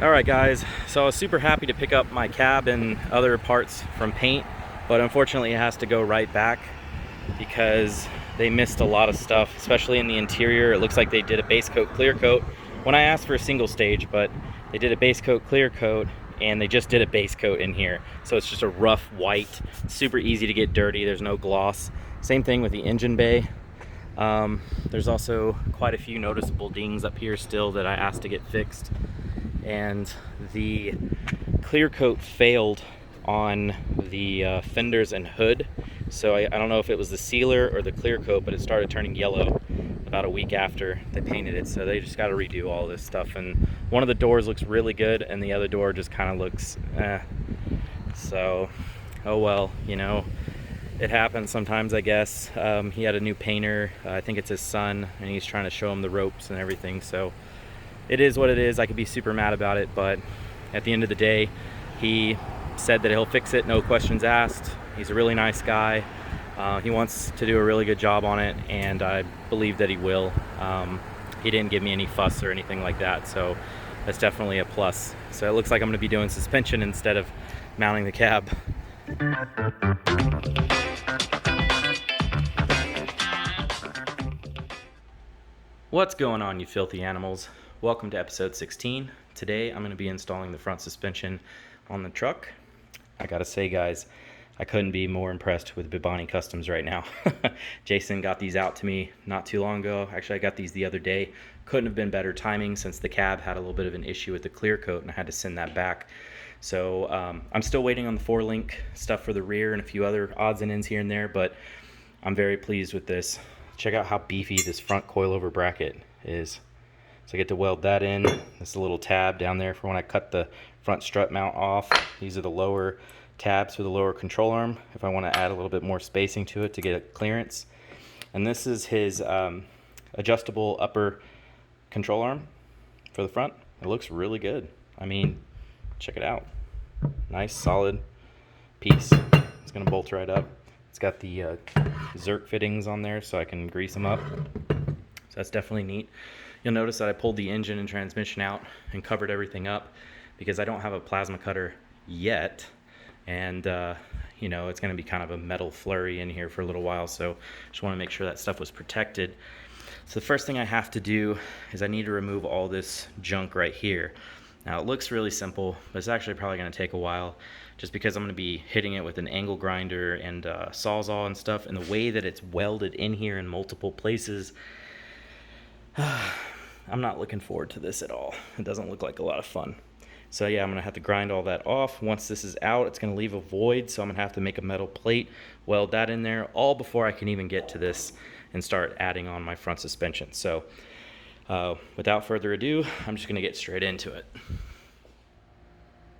Alright guys, so I was super happy to pick up my cab and other parts from paint, but unfortunately it has to go right back because they missed a lot of stuff, especially in the interior. It looks like they did a base coat clear coat when I asked for a single stage, but they did a base coat clear coat and they just did a base coat in here. So it's just a rough white, super easy to get dirty, there's no gloss. Same thing with the engine bay. There's also quite a few noticeable dings up here still that I asked to get fixed. And the clear coat failed on the fenders and hood, so I don't know if it was the sealer or the clear coat, but it started turning yellow about a week after they painted it, so they just got to redo all this stuff. And one of the doors looks really good and the other door just kind of looks so oh well, you know, it happens sometimes, I guess. He had a new painter, I think it's his son, and he's trying to show him the ropes and everything, so it is what it is. I could be super mad about it, but at the end of the day, he said that he'll fix it, no questions asked. He's a really nice guy. He wants to do a really good job on it, and I believe that he will. He didn't give me any fuss or anything like that, so that's definitely a plus. So it looks like I'm gonna be doing suspension instead of mounting the cab. What's going on, you filthy animals? Welcome to episode 16. Today I'm going to be installing the front suspension on the truck. I gotta say guys, I couldn't be more impressed with Beebani Customs right now. Jason got these out to me not too long ago. Actually, I got these the other day. Couldn't have been better timing since the cab had a little bit of an issue with the clear coat and I had to send that back. So I'm still waiting on the 4-link stuff for the rear and a few other odds and ends here and there, but I'm very pleased with this. Check out how beefy this front coilover bracket is. So I get to weld that in. This is a little tab down there for when I cut the front strut mount off. These are the lower tabs for the lower control arm if I want to add a little bit more spacing to it to get a clearance. And this is his adjustable upper control arm for the front. It looks really good. I mean, check it out. Nice solid piece. It's going to bolt right up. It's got the Zerk fittings on there so I can grease them up. So that's definitely neat. You'll notice that I pulled the engine and transmission out and covered everything up because I don't have a plasma cutter yet. And, you know, it's going to be kind of a metal flurry in here for a little while. So just want to make sure that stuff was protected. So the first thing I have to do is I need to remove all this junk right here. Now it looks really simple, but it's actually probably going to take a while just because I'm going to be hitting it with an angle grinder and Sawzall and stuff. And the way that it's welded in here in multiple places, I'm not looking forward to this at all. It doesn't look like a lot of fun. So yeah, I'm gonna have to grind all that off. Once this is out, it's gonna leave a void, so I'm gonna have to make a metal plate, weld that in there, all before I can even get to this and start adding on my front suspension. So without further ado, I'm just gonna get straight into it.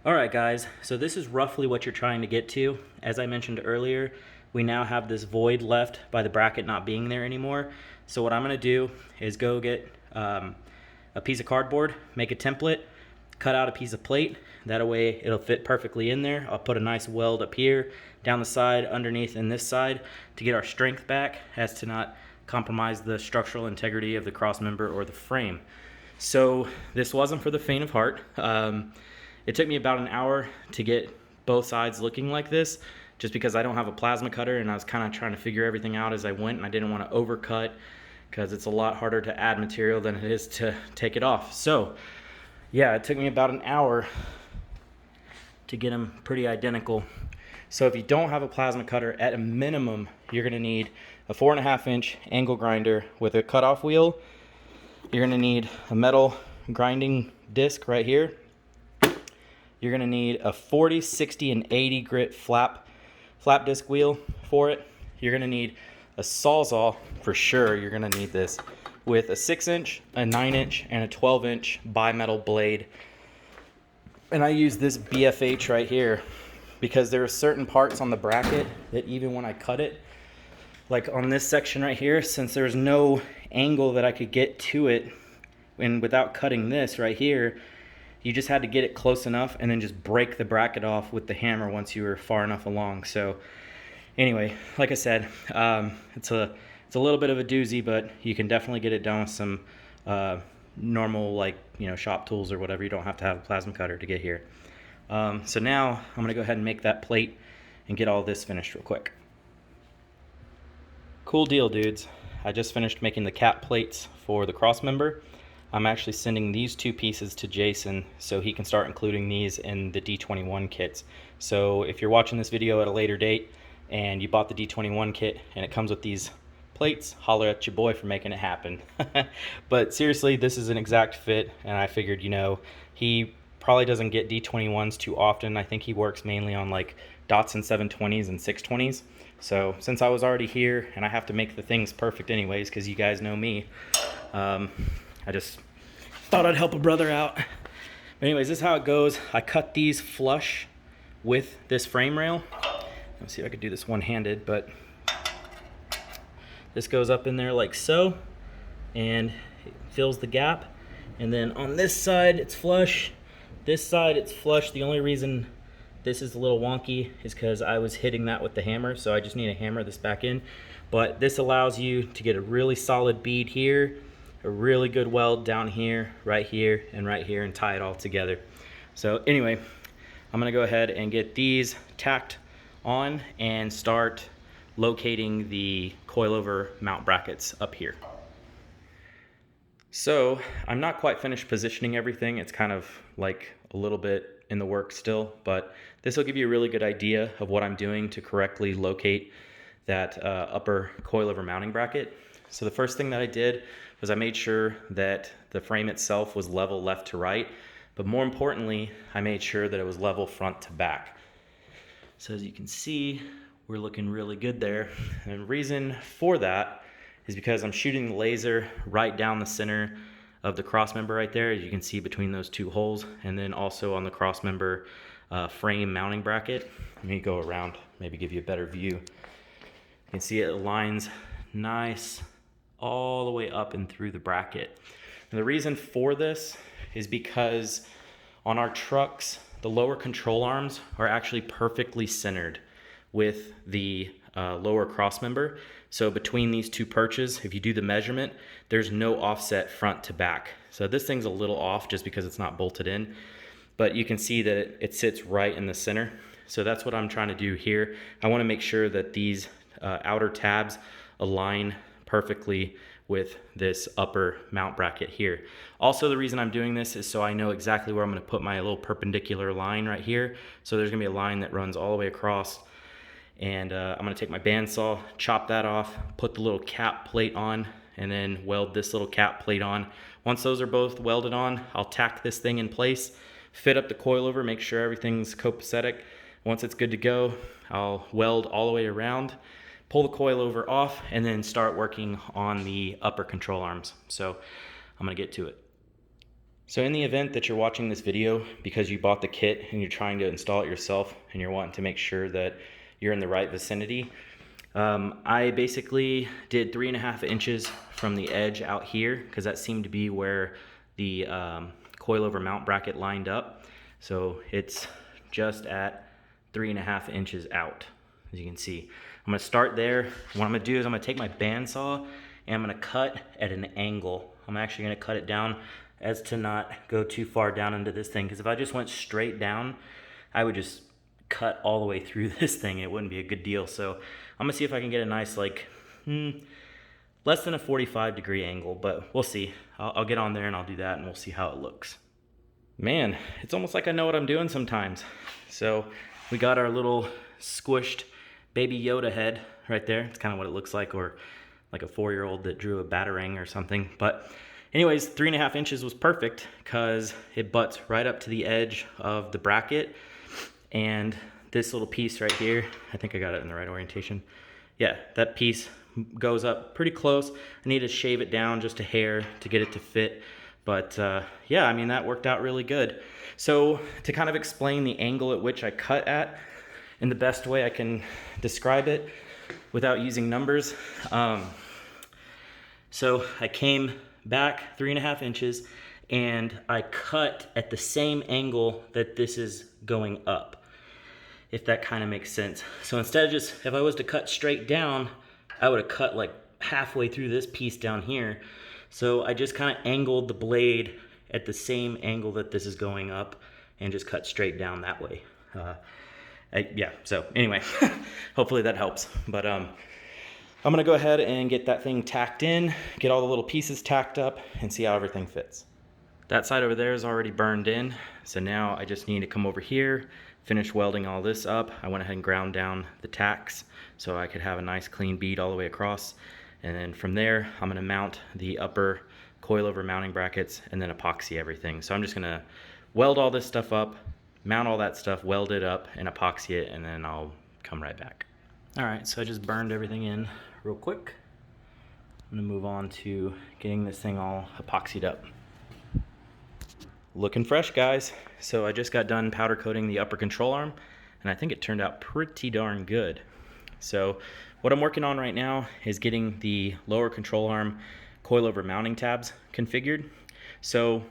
All right guys, so this is roughly what you're trying to get to. As I mentioned earlier, we now have this void left by the bracket not being there anymore. So what I'm gonna do is go get a piece of cardboard, make a template, cut out a piece of plate. That way it'll fit perfectly in there. I'll put a nice weld up here, down the side, underneath, and this side to get our strength back as to not compromise the structural integrity of the cross member or the frame. So this wasn't for the faint of heart. It took me about an hour to get both sides looking like this, just because I don't have a plasma cutter and I was kind of trying to figure everything out as I went, and I didn't want to overcut because it's a lot harder to add material than it is to take it off. So yeah, it took me about an hour to get them pretty identical. So if you don't have a plasma cutter, at a minimum, you're gonna need a 4.5-inch angle grinder with a cutoff wheel. You're gonna need a metal grinding disc right here. You're gonna need a 40, 60, and 80 grit flap disc wheel for it. You're gonna need a Sawzall, for sure you're gonna need this, with a 6-inch, a 9-inch, and a 12-inch bimetal blade. And I use this BFH right here because there are certain parts on the bracket that even when I cut it, like on this section right here, since there's no angle that I could get to it, and without cutting this right here, you just had to get it close enough and then just break the bracket off with the hammer once you were far enough along. So anyway, like I said, it's a little bit of a doozy, but you can definitely get it done with some normal, like, you know, shop tools or whatever. You don't have to have a plasma cutter to get here. So now I'm gonna go ahead and make that plate and get all this finished real quick. Cool deal, dudes. I just finished making the cap plates for the cross member. I'm actually sending these two pieces to Jason so he can start including these in the D21 kits. So if you're watching this video at a later date and you bought the D21 kit and it comes with these plates, holler at your boy for making it happen. But seriously, this is an exact fit, and I figured, you know, he probably doesn't get D21s too often. I think he works mainly on like Datsun 720s and 620s. So since I was already here and I have to make the things perfect anyways, because you guys know me, I just thought I'd help a brother out. But anyways, this is how it goes. I cut these flush with this frame rail. Let's see if I could do this one-handed, but this goes up in there like so, and it fills the gap. And then on this side, it's flush. This side, it's flush. The only reason this is a little wonky is because I was hitting that with the hammer, so I just need to hammer this back in. But this allows you to get a really solid bead here, a really good weld down here, and right here, and tie it all together. So anyway, I'm gonna go ahead and get these tacked on and start locating the coilover mount brackets up here. So I'm not quite finished positioning everything. It's kind of like a little bit in the works still, but this will give you a really good idea of what I'm doing to correctly locate that upper coilover mounting bracket. So the first thing that I did was I made sure that the frame itself was level left to right, but more importantly, I made sure that it was level front to back. So as you can see, we're looking really good there. And the reason for that is because I'm shooting the laser right down the center of the cross member right there, as you can see between those two holes, and then also on the cross member frame mounting bracket. Let me go around, maybe give you a better view. You can see it aligns nice all the way up and through the bracket. And the reason for this is because on our trucks, the lower control arms are actually perfectly centered with the lower cross member. So between these two perches, if you do the measurement, there's no offset front to back. So this thing's a little off just because it's not bolted in, but you can see that it sits right in the center. So that's what I'm trying to do here. I want to make sure that these outer tabs align perfectly with this upper mount bracket here. Also, the reason I'm doing this is so I know exactly where I'm going to put my little perpendicular line right here. So there's going to be a line that runs all the way across, and I'm going to take my bandsaw, chop that off, put the little cap plate on, and then weld this little cap plate on. Once those are both welded on, I'll tack this thing in place, fit up the coilover, make sure everything's copacetic. Once it's good to go, I'll weld all the way around, pull the coilover off, and then start working on the upper control arms. So I'm gonna get to it. So in the event that you're watching this video because you bought the kit and you're trying to install it yourself and you're wanting to make sure that you're in the right vicinity, I basically did 3.5 inches from the edge out here because that seemed to be where the coilover mount bracket lined up. So it's just at 3.5 inches out, as you can see. I'm gonna start there. What I'm gonna do is I'm gonna take my bandsaw and I'm gonna cut at an angle. I'm actually gonna cut it down as to not go too far down into this thing, because if I just went straight down, I would just cut all the way through this thing. It wouldn't be a good deal. So I'm gonna see if I can get a nice, like, less than a 45-degree angle, but we'll see. I'll get on there and I'll do that and we'll see how it looks. Man, it's almost like I know what I'm doing sometimes. So we got our little squished baby Yoda head right there. It's kind of what it looks like, or like a 4-year-old that drew a batarang or something. But anyways, 3.5 inches was perfect because it butts right up to the edge of the bracket. And this little piece right here, I think I got it in the right orientation. Yeah, that piece goes up pretty close. I need to shave it down just a hair to get it to fit. But yeah, I mean, that worked out really good. So to kind of explain the angle at which I cut at in the best way I can describe it without using numbers. So I came back 3.5 inches and I cut at the same angle that this is going up, if that kind of makes sense. So instead of just, if I was to cut straight down, I would have cut like halfway through this piece down here. So I just kind of angled the blade at the same angle that this is going up and just cut straight down that way. Yeah, so anyway, hopefully that helps. But I'm gonna go ahead and get that thing tacked in, get all the little pieces tacked up, and see how everything fits. That side over there is already burned in, so now I just need to come over here, finish welding all this up. I went ahead and ground down the tacks so I could have a nice clean bead all the way across. And then from there, I'm gonna mount the upper coilover mounting brackets and then epoxy everything. So I'm just gonna weld all this stuff up, mount all that stuff, weld it up and epoxy it, and then I'll come right back. All right, so I just burned everything in real quick. I'm gonna move on to getting this thing all epoxied up. Looking fresh, guys. So I just got done powder coating the upper control arm, and I think it turned out pretty darn good. So what I'm working on right now is getting the lower control arm coilover mounting tabs configured. So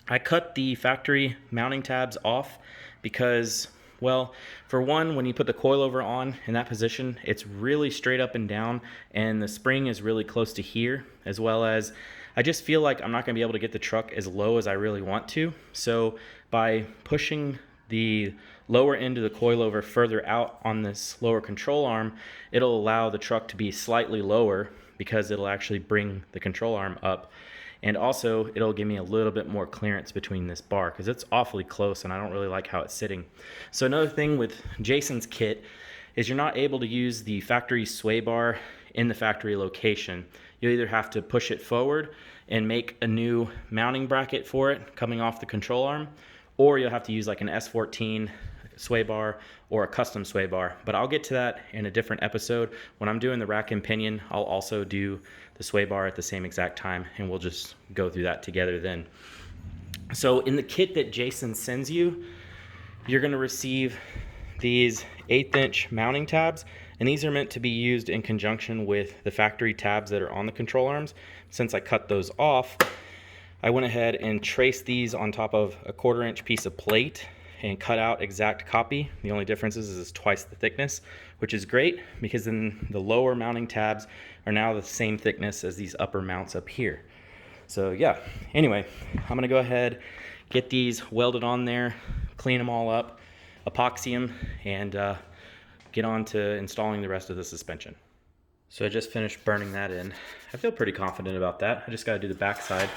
I cut the factory mounting tabs off because, well, for one, when you put the coilover on in that position, it's really straight up and down, and the spring is really close to here, as well as I just feel like I'm not going to be able to get the truck as low as I really want to. So by pushing the lower end of the coilover further out on this lower control arm, it'll allow the truck to be slightly lower because it'll actually bring the control arm up. And also it'll give me a little bit more clearance between this bar because it's awfully close and I don't really like how it's sitting. So another thing with Jason's kit is you're not able to use the factory sway bar in the factory location. You either have to push it forward and make a new mounting bracket for it coming off the control arm, or you'll have to use like an S14 sway bar or a custom sway bar. But I'll get to that in a different episode. When I'm doing the rack and pinion, I'll also do the sway bar at the same exact time, and we'll just go through that together then. So in the kit that Jason sends you, you're going to receive these 1/8 inch mounting tabs, and these are meant to be used in conjunction with the factory tabs that are on the control arms. Since I cut those off, I went ahead and traced these on top of a 1/4 inch piece of plate and cut out exact copy. The only difference is it's twice the thickness, which is great because then the lower mounting tabs are now the same thickness as these upper mounts up here. So yeah, anyway, I'm gonna go ahead, get these welded on there, clean them all up, epoxy them, and get on to installing the rest of the suspension. So I just finished burning that in. I feel pretty confident about that. I just gotta do the back side,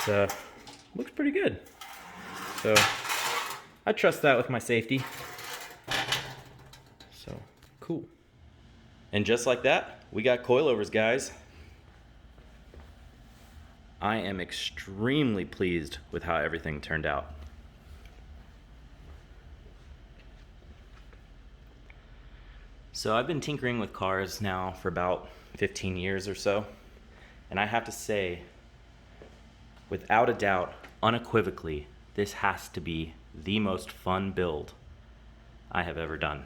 but looks pretty good. So I trust that with my safety. So cool. And just like that, we got coilovers, guys. I am extremely pleased with how everything turned out. So I've been tinkering with cars now for about 15 years or so, and I have to say, without a doubt, unequivocally, this has to be the most fun build I have ever done.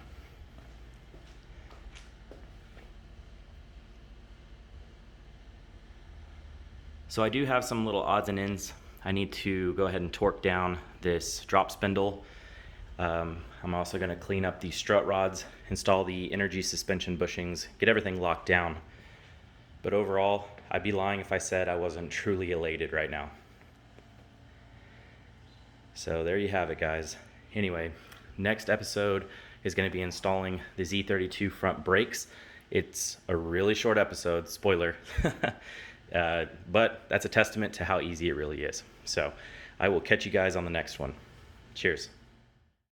So I do have some little odds and ends. I need to go ahead and torque down this drop spindle. I'm also going to clean up the strut rods, install the energy suspension bushings, get everything locked down. But overall, I'd be lying if I said I wasn't truly elated right now. So there you have it, guys. Anyway, next episode is going to be installing the Z32 front brakes. It's a really short episode, spoiler. But that's a testament to how easy it really is. So I will catch you guys on the next one. Cheers.